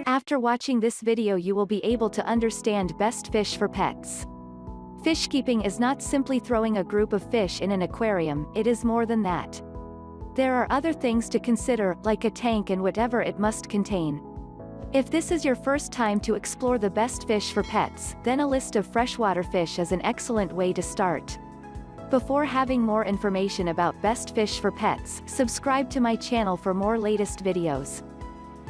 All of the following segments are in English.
After watching this video you will be able to understand best fish for pets. Fish keeping is not simply throwing a group of fish in an aquarium, it is more than that. There are other things to consider, like a tank and whatever it must contain. If this is your first time to explore the best fish for pets, then a list of freshwater fish is an excellent way to start. Before having more information about best fish for pets, subscribe to my channel for more latest videos.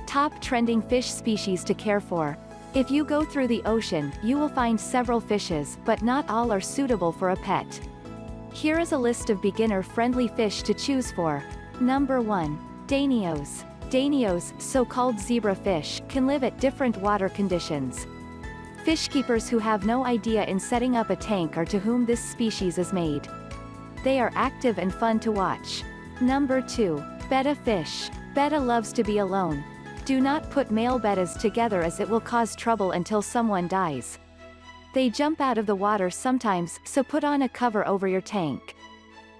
Top trending fish species to care for. If you go through the ocean, you will find several fishes, but not all are suitable for a pet. Here is a list of beginner-friendly fish to choose for. Number 1. Danios. Danios, so-called zebra fish, can live at different water conditions. Fish keepers who have no idea in setting up a tank are to whom this species is made. They are active and fun to watch. Number 2. Betta fish. Betta loves to be alone. Do not put male bettas together as it will cause trouble until someone dies. They jump out of the water sometimes, so put on a cover over your tank.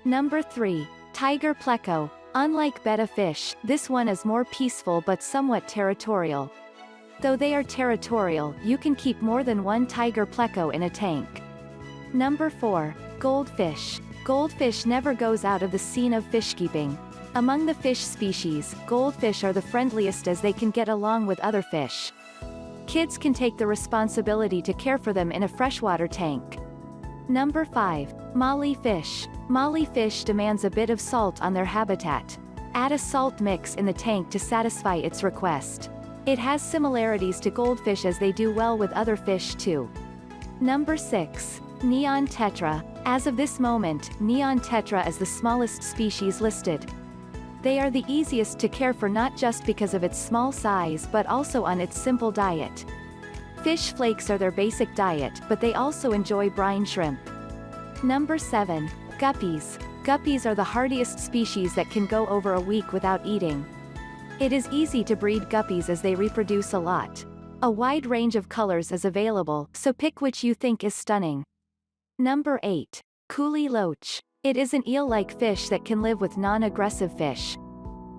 Number 3. Tiger pleco. Unlike betta fish, this one is more peaceful but somewhat territorial. Though they are territorial, you can keep more than one tiger pleco in a tank. Number 4. Goldfish. Goldfish never goes out of the scene of fish keeping. Among the fish species, goldfish are the friendliest as they can get along with other fish. Kids can take the responsibility to care for them in a freshwater tank. Number 5. Molly fish. Molly fish demands a bit of salt on their habitat. Add a salt mix in the tank to satisfy its request. It has similarities to goldfish as they do well with other fish too. Number 6. Neon tetra. As of this moment, neon tetra is the smallest species listed. They are the easiest to care for not just because of its small size but also on its simple diet. Fish flakes are their basic diet, but they also enjoy brine shrimp. Number 7. Guppies. Guppies are the hardiest species that can go over a week without eating. It is easy to breed guppies as they reproduce a lot. A wide range of colors is available, so pick which you think is stunning. Number 8. Coolie loach. It is an eel-like fish that can live with non-aggressive fish.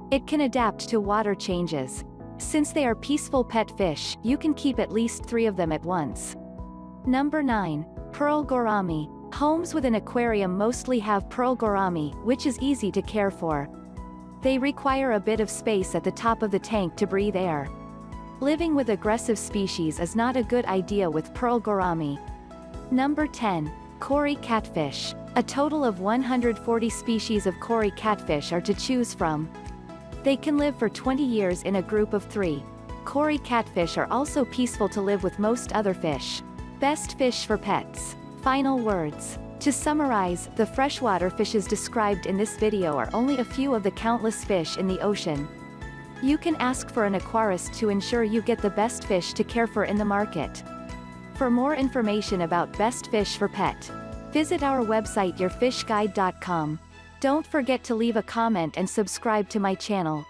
It can adapt to water changes. Since they are peaceful pet fish, you can keep at least 3 of them at once. Number 9. Pearl gourami. Homes with an aquarium mostly have pearl gourami, which is easy to care for. They require a bit of space at the top of the tank to breathe air. Living with aggressive species is not a good idea with pearl gourami. Number 10. Cory catfish. A total of 140 species of cory catfish are to choose from. They can live for 20 years in a group of 3. Cory catfish are also peaceful to live with most other fish. Best fish for pets. Final words. To summarize, the freshwater fishes described in this video are only a few of the countless fish in the ocean. You can ask for an aquarist to ensure you get the best fish to care for in the market. For more information about best fish for pet, visit our website yourfishguide.com. Don't forget to leave a comment and subscribe to my channel.